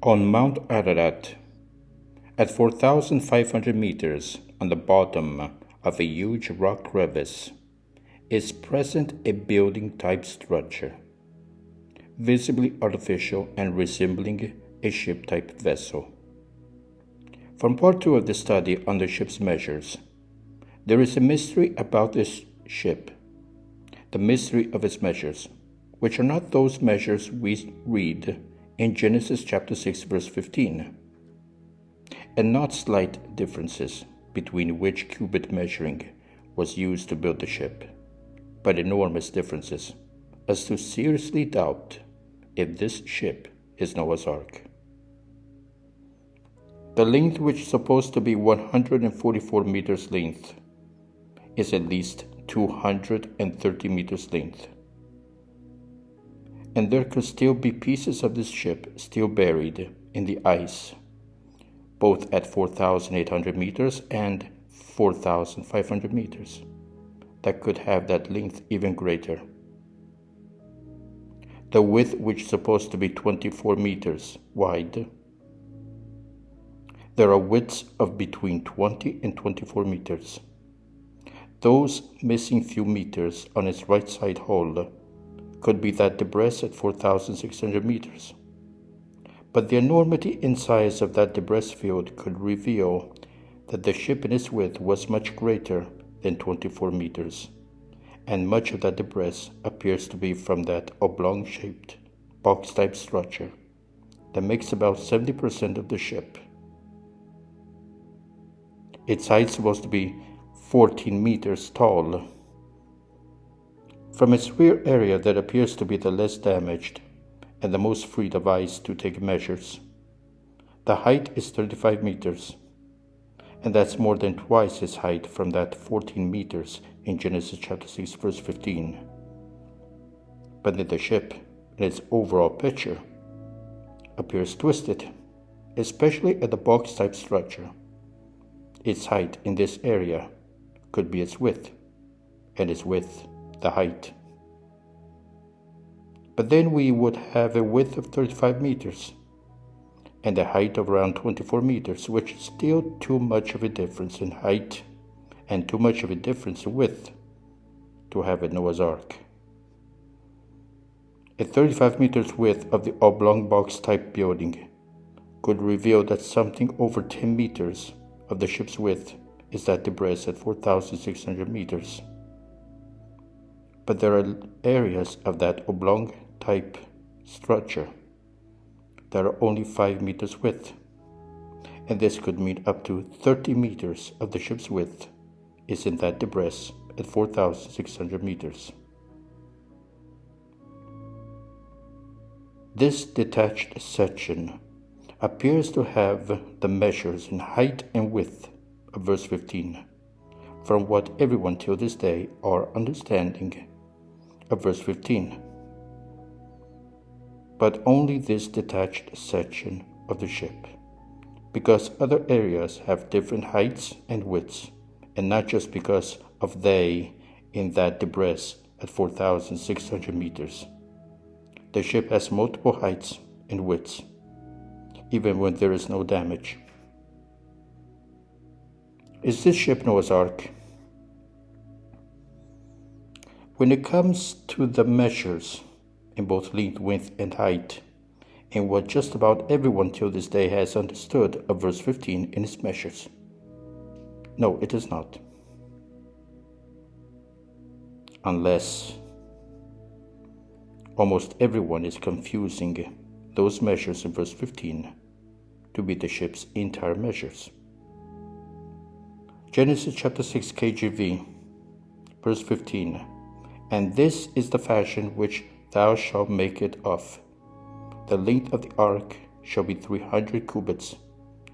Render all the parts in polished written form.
On Mount Ararat, at 4,500 meters on the bottom of a huge rock crevice, is present a building-type structure, visibly artificial and resembling a ship-type vessel. From part 2 of the study on the ship's measures, there is a mystery about this ship, the mystery of its measures, which are not those measures we read in Genesis chapter 6 verse 15, and not slight differences between which cubit measuring was used to build the ship, but enormous differences as to seriously doubt if this ship is Noah's Ark. The length, which is supposed to be 144 meters length, is at least 230 meters length. And there could still be pieces of this ship still buried in the ice, both at 4,800 meters and 4,500 meters, that could have that length even greater. The width, which is supposed to be 24 meters wide, there are widths of between 20 and 24 meters. Those missing few meters on its right side hull could be that debris at 4,600 meters. But the enormity and size of that debris field could reveal that the ship in its width was much greater than 24 meters, and much of that debris appears to be from that oblong-shaped, box-type structure that makes about 70% of the ship. Its height is supposed to be 14 meters tall. From its rear area that appears to be the less damaged and the most free of ice to take measures, the height is 35 meters, and that's more than twice its height from that 14 meters in Genesis chapter 6 verse 15. But then the ship, in its overall picture, appears twisted, especially at the box-type structure. Its height in this area could be its width, and its width the height. But then we would have a width of 35 meters and a height of around 24 meters, which is still too much of a difference in height and too much of a difference in width to have a Noah's Ark. A 35 meters width of the oblong box type building could reveal that something over 10 meters of the ship's width is that debris at 4,600 meters. But there are areas of that oblong type structure that are only 5 meters width, and this could mean up to 30 meters of the ship's width is in that debris at 4,600 meters. This detached section appears to have the measures in height and width of verse 15, from what everyone till this day are understanding of verse 15. But only this detached section of the ship, because other areas have different heights and widths, and not just because of they in that debris at 4,600 meters. The ship has multiple heights and widths, even when there is no damage. Is this ship Noah's Ark? When it comes to the measures in both length, width, and height, and what just about everyone till this day has understood of verse 15 in its measures, no, it is not. Unless almost everyone is confusing those measures in verse 15 to be the ship's entire measures. Genesis chapter 6 KJV, verse 15, and this is the fashion which thou shalt make it of. The length of the ark shall be 300 cubits,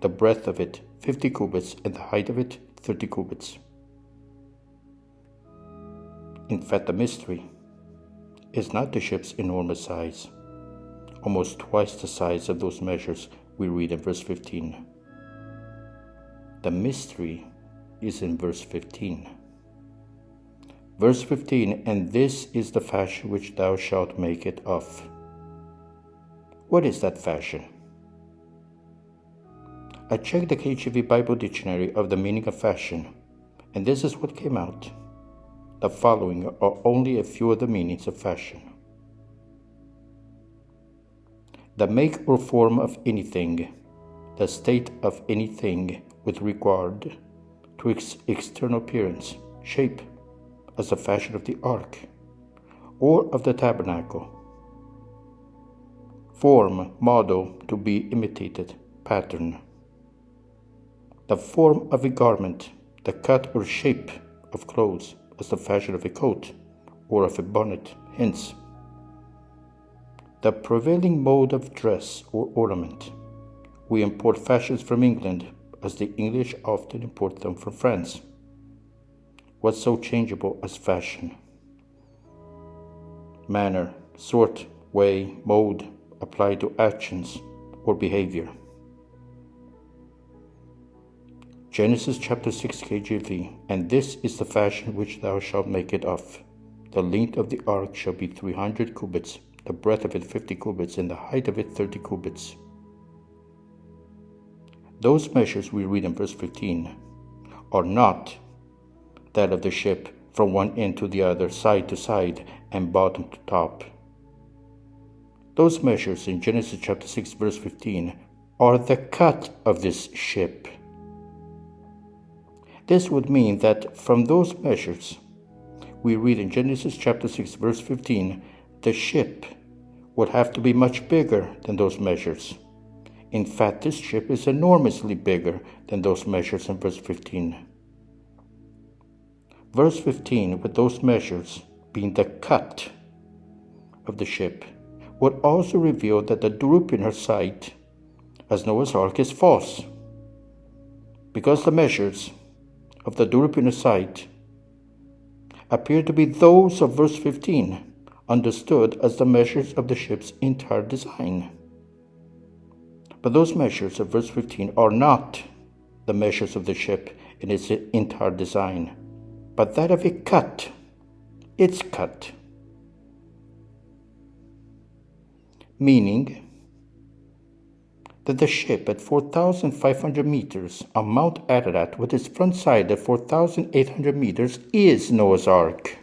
the breadth of it 50 cubits, and the height of it 30 cubits. In fact, the mystery is not the ship's enormous size, almost twice the size of those measures we read in verse 15. The mystery is in verse 15. Verse 15, and this is the fashion which thou shalt make it of. What is that fashion? I checked the KJV Bible Dictionary of the meaning of fashion, and this is what came out. The following are only a few of the meanings of fashion. The make or form of anything, the state of anything with regard to its external appearance, shape, as the fashion of the ark, or of the tabernacle. Form, model, to be imitated, pattern. The form of a garment, the cut or shape of clothes, as the fashion of a coat or of a bonnet, hence. The prevailing mode of dress or ornament. We import fashions from England, as the English often import them from France. What's so changeable as fashion? Manner, sort, way, mode, applied to actions or behavior. Genesis chapter 6 KJV, and this is the fashion which thou shalt make it of. The length of the ark shall be 300 cubits, the breadth of it 50 cubits, and the height of it 30 cubits. Those measures we read in verse 15 are not that of the ship from one end to the other, side to side, and bottom to top. Those measures in Genesis chapter 6 verse 15 are the cut of this ship. This would mean that from those measures we read in Genesis chapter 6 verse 15, the ship would have to be much bigger than those measures. In fact, this ship is enormously bigger than those measures in verse 15. Verse 15, with those measures being the cut of the ship, would also reveal that the droop in her sight, as Noah's ark, is false, because the measures of the droop in her sight appear to be those of verse 15, understood as the measures of the ship's entire design. But those measures of verse 15 are not the measures of the ship in its entire design, but that of a cut, its cut. Meaning that the ship at 4,500 meters on Mount Ararat, with its front side at 4,800 meters, is Noah's Ark.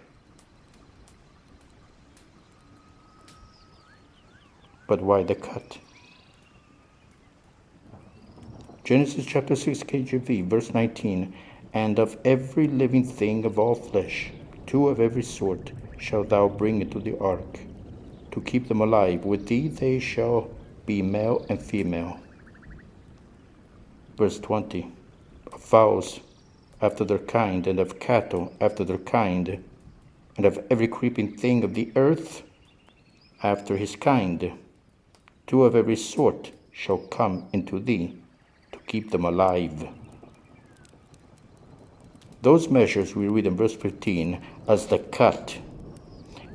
But why the cut? Genesis chapter 6 KJV, verse 19, and of every living thing of all flesh, 2 of every sort, shalt thou bring into the ark, to keep them alive. With thee they shall be male and female. Verse 20, of fowls after their kind, and of cattle after their kind, and of every creeping thing of the earth after his kind, 2 of every sort shall come into thee, to keep them alive. Those measures we read in verse 15 as the cut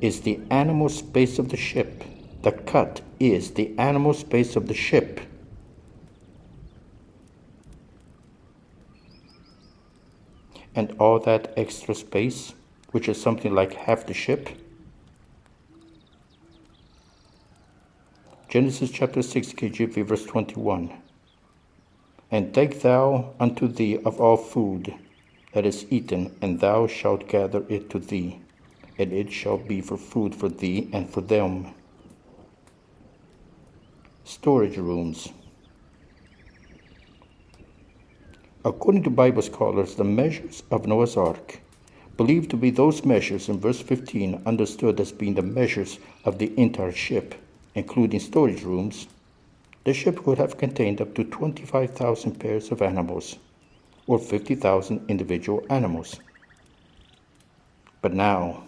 is the animal space of the ship. The cut is the animal space of the ship. And all that extra space, which is something like half the ship. Genesis chapter 6 KJV verse 21. And take thou unto thee of all food that is eaten, and thou shalt gather it to thee, and it shall be for food for thee and for them. Storage rooms. According to Bible scholars, the measures of Noah's Ark, believed to be those measures in verse 15, understood as being the measures of the entire ship, including storage rooms, the ship could have contained up to 25,000 pairs of animals, or 50,000 individual animals. But now,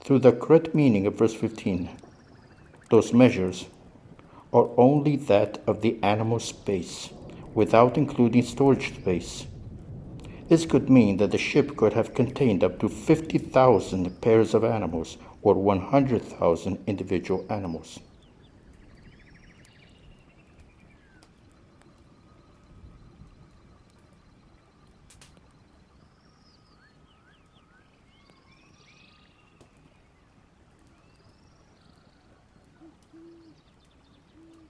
through the correct meaning of verse 15, those measures are only that of the animal space, without including storage space. This could mean that the ship could have contained up to 50,000 pairs of animals, or 100,000 individual animals.